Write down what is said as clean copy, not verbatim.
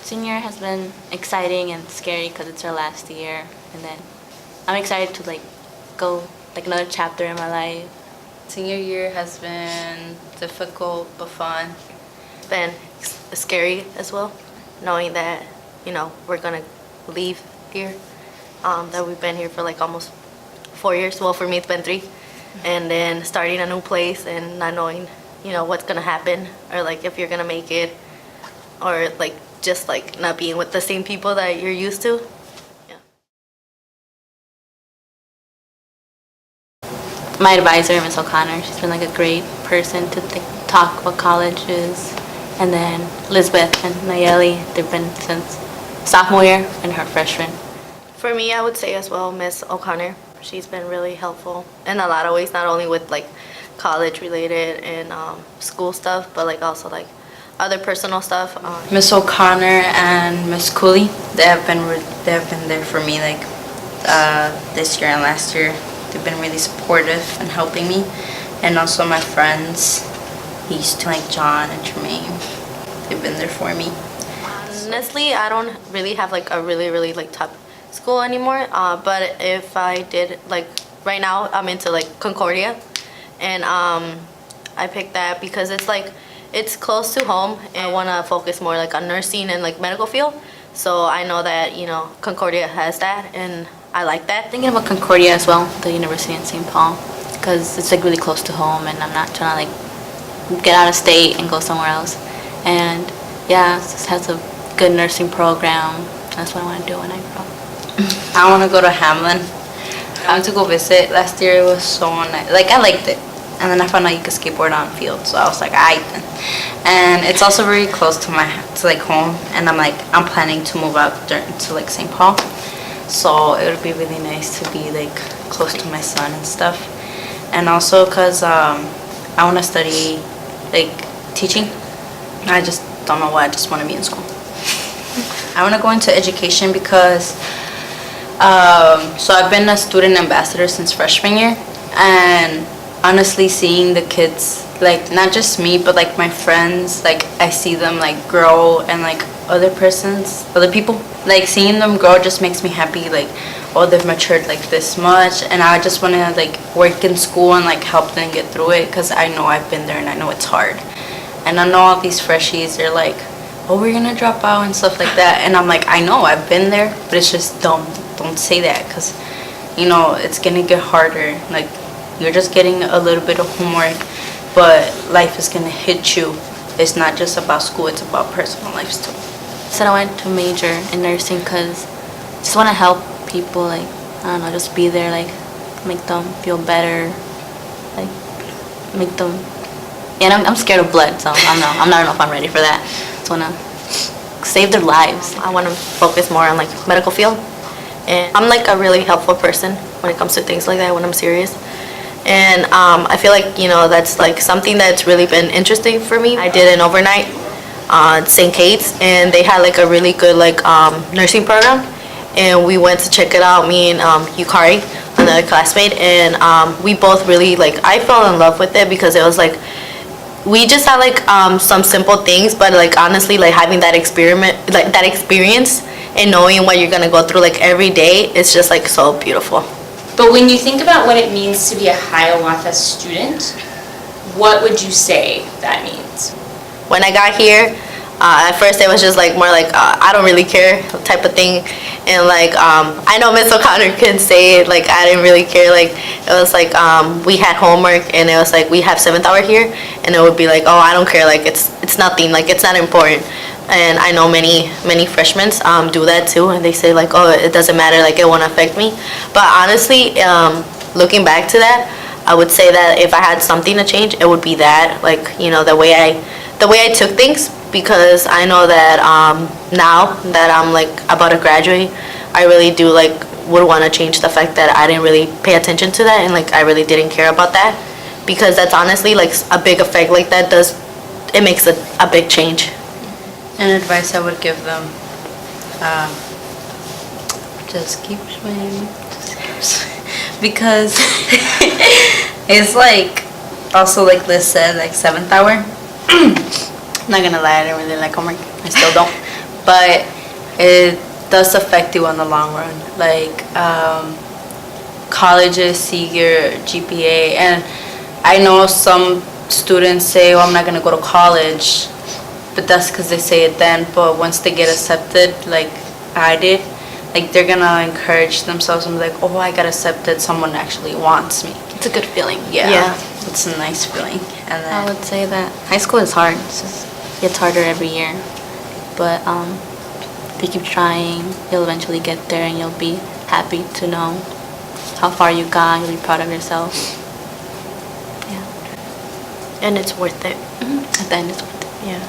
Senior has been exciting and scary because it's our last year, and then I'm excited to go another chapter in my life. Senior year has been difficult but fun. It's been scary as well, knowing that we're gonna leave here. That we've been here for almost 4 years. Well, for me it's been 3, and then starting a new place and not knowing what's gonna happen, or if you're gonna make it, or just not being with the same people that you're used to. Yeah. My advisor, Miss O'Connor, she's been a great person to talk about colleges. And then Lizbeth and Nayeli, they've been since sophomore year and her freshman. For me, I would say as well, Miss O'Connor. She's been really helpful in a lot of ways, not only with college related and school stuff, but also other personal stuff. Miss O'Connor and Miss Cooley, they have been there for me this year and last year. They've been really supportive and helping me, and also my friends, used to John and Tremaine. They've been there for me. Honestly, I don't really have a really top school anymore. But if I did, right now I'm into Concordia, and I picked that because it's close to home, and I want to focus more on nursing and medical field. So I know that Concordia has that, and I like that. Thinking about Concordia as well, the university in St. Paul, because it's really close to home, and I'm not trying to get out of state and go somewhere else. And yeah, it just has a good nursing program. That's what I want to do when I grow up. I want to go to Hamlin. I went to go visit last year. It was so nice. I liked it. And then I found out you could skateboard on field, so I was aight then. And it's also very close to home, and I'm planning to move out to St. Paul, so it would be really nice to be close to my son and stuff. And also because I want to study teaching. I just don't know why. I just want to be in school. I want to go into education because so I've been a student ambassador since freshman year, and honestly seeing the kids, not just me but my friends, I see them grow, and other people, seeing them grow just makes me happy. Oh, they've matured this much, and I just want to work in school and help them get through it, because I know I've been there and I know it's hard. And I know all these freshies, they're oh, we're gonna drop out and stuff like that, and I'm I know I've been there, but it's just don't say that, because it's gonna get harder. You're just getting a little bit of homework, but life is gonna hit you. It's not just about school, it's about personal lives too. So I went to major in nursing because I just want to help people, I don't know, just be there, make them feel better, make them, and I'm scared of blood, so I don't know if I'm ready for that. I just want to save their lives. I want to focus more on medical field, and I'm a really helpful person when it comes to things like that when I'm serious. And I feel that's something that's really been interesting for me. I did an overnight at St. Kate's, and they had a really good nursing program, and we went to check it out, me and Yukari, another classmate, and we both really I fell in love with it, because it was we just had some simple things, but honestly having that experience and knowing what you're gonna go through every day, it's just so beautiful. But when you think about what it means to be a Hiawatha student, what would you say that means? When I got here, at first it was just more I don't really care type of thing, and I know Miss O'Connor could say it, I didn't really care. It was we had homework, and it was we have 7th hour here, and it would be oh, I don't care, it's nothing, it's not important. And I know many freshmen do that too, and they say oh, it doesn't matter, it won't affect me. But honestly, looking back to that, I would say that if I had something to change, it would be that the way I took things, because I know that now that I'm about to graduate, I really do would want to change the fact that I didn't really pay attention to that, and I really didn't care about that, because that's honestly a big effect. It makes a big change. And advice I would give them, just keep swimming, because it's also Liz said, 7th hour. I'm not gonna lie, I don't really like homework. I still don't. but it does affect you in the long run. Like, colleges see your GPA, and I know some students say, oh, I'm not going to go to college, but that's because they say it then, but once they get accepted, like I did, like they're going to encourage themselves and be like, oh, I got accepted, someone actually wants me. It's a good feeling. Yeah. It's a nice feeling. And then I would say that high school is hard. It's harder every year. But if you keep trying, you'll eventually get there and you'll be happy to know how far you got. You'll be proud of yourself. Yeah. And it's worth it. At the end, it's worth it. Yeah.